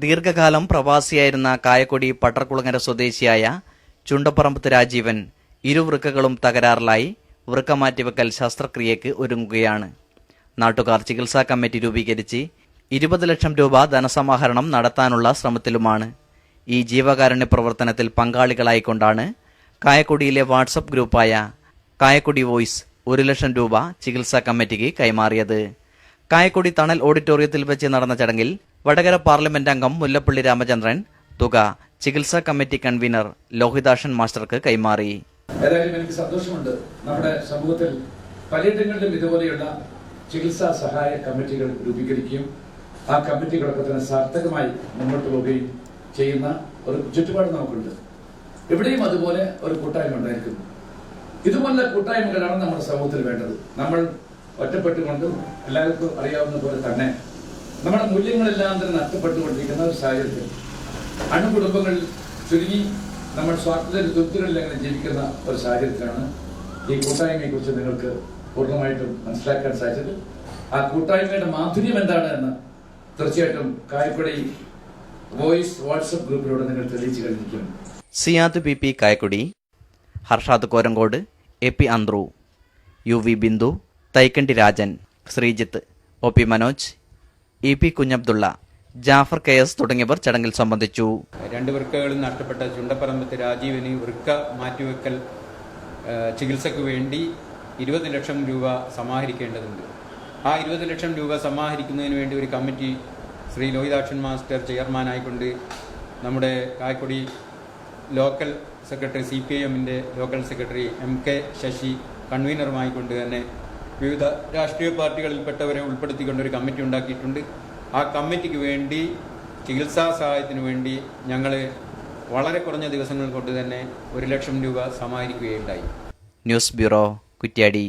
ദീർഘകാലം പ്രവാസിയായിരുന്ന കായക്കൊടി പട്ടർകുളങ്ങര സ്വദേശിയായ ചുണ്ടപ്പറമ്പത്ത് രാജീവൻ ഇരുവൃക്കകളും തകരാറിലായി വൃക്ക മാറ്റിവെക്കൽ ശസ്ത്രക്രിയയ്ക്ക് ഒരുങ്ങുകയാണ്. നാട്ടുകാർ ചികിത്സാ കമ്മിറ്റി രൂപീകരിച്ച് 20 ലക്ഷം രൂപ ധനസമാഹരണം നടത്താനുള്ള ശ്രമത്തിലുമാണ്. ഈ ജീവകാരുണ്യ പ്രവർത്തനത്തിൽ പങ്കാളികളായിക്കൊണ്ടാണ് കായക്കൊടിയിലെ വാട്സപ്പ് ഗ്രൂപ്പായ കായക്കൊടി വോയിസ് 1 ലക്ഷം രൂപ ചികിത്സാ കമ്മിറ്റിക്ക് കൈമാറിയത്. കായക്കൊടി തണൽ ഓഡിറ്റോറിയത്തിൽ വെച്ച് നടന്ന ചടങ്ങിൽ വടകര പാർലമെന്റ് അംഗം മുല്ലപ്പള്ളി രാമചന്ദ്രൻ തുക ചികിത്സാ കമ്മിറ്റി കൺവീനർ ലോഹിതാക്ഷൻ മാസ്റ്റർക്ക് കൈമാറി. ഏതായാലും എനിക്ക് സന്തോഷമുണ്ട്. നമ്മുടെ സമൂഹത്തിൽ പലയിടങ്ങളിലും ഇതുപോലെയുള്ള ചികിത്സാ സഹായ കമ്മിറ്റികൾ രൂപീകരിക്കുകയും ആ കമ്മിറ്റികളൊക്കെ തന്നെ സാർത്ഥകമായി മുന്നോട്ട് പോവുകയും ചെയ്യുന്ന ഒരു ചുറ്റുപാട് നമുക്കുണ്ട്. എവിടെയും അതുപോലെ ഒരു കൂട്ടായ്മ ഉണ്ടായിരിക്കുന്നു. ഇതുപോലുള്ള കൂട്ടായ്മകളാണ് നമ്മുടെ സമൂഹത്തിൽ വേണ്ടത്. നമ്മൾ ഒറ്റപ്പെട്ടുകൊണ്ടും എല്ലാവർക്കും അറിയാവുന്ന പോലെ തന്നെ നമ്മുടെ മൂല്യങ്ങളെല്ലാം തന്നെ നഷ്ടപ്പെട്ടുകൊണ്ടിരിക്കുന്ന ഒരു സാഹചര്യത്തിൽ അണുകുടുംബങ്ങളിൽ ചുരുങ്ങി നമ്മൾ സ്വാർത്ഥതയിൽ തൃപ്തികളിൽ അങ്ങനെ ജീവിക്കുന്ന ഒരു സാഹചര്യത്തിലാണ് ഈ കൂട്ടായ്മയെ കുറിച്ച് നിങ്ങൾക്ക് പൂർണ്ണമായിട്ടും മനസ്സിലാക്കാൻ സാധിച്ചത്. ആ കൂട്ടായ്മയുടെ മാധുര്യം എന്താണ് എന്ന് തീർച്ചയായിട്ടും കായക്കൊടി വോയിസ് വാട്സപ്പ് ഗ്രൂപ്പിലൂടെ നിങ്ങൾ തെളിയിച്ചു കഴിഞ്ഞിരിക്കും. സിയാദ് PP കായക്കൊടി, ഹർഷാദ് കോരങ്കോട്, AP അന്ത്രു, UV Bindu, Thaikandi Rajan, Sreejith, OP Manoj, EP Kunhabdulla, Jafar KS തുടങ്ങിയവർ ചടങ്ങിൽ സംബന്ധിച്ചു. 2 വൃക്കകളും നഷ്ടപ്പെട്ട ചുണ്ടപ്പറമ്പത്ത് രാജീവിന് വൃക്ക മാറ്റിവെക്കൽ ചികിത്സയ്ക്ക് വേണ്ടി 20 ലക്ഷം രൂപ സമാഹരിക്കേണ്ടതുണ്ട്. ആ 20 ലക്ഷം രൂപ സമാഹരിക്കുന്നതിന് വേണ്ടി ഒരു കമ്മിറ്റി ശ്രീ ലോഹിതാക്ഷൻ മാസ്റ്റർ ചെയർമാനായിക്കൊണ്ട് നമ്മുടെ കായക്കൊടി ലോക്കൽ സെക്രട്ടറി CPIMന്റെ ലോക്കൽ സെക്രട്ടറി MK ശശി കൺവീനറുമായിക്കൊണ്ട് തന്നെ വിവിധ രാഷ്ട്രീയ പാർട്ടികളിൽപ്പെട്ടവരെ ഉൾപ്പെടുത്തിക്കൊണ്ടൊരു കമ്മിറ്റി ഉണ്ടാക്കിയിട്ടുണ്ട്. ആ കമ്മിറ്റിക്ക് വേണ്ടി ചികിത്സാ സഹായത്തിന് വേണ്ടി ഞങ്ങൾ വളരെ കുറഞ്ഞ ദിവസങ്ങൾ കൊണ്ട് തന്നെ 1 ലക്ഷം രൂപ സമാഹരിക്കുകയുണ്ടായി. News bureau, Kuttiadi.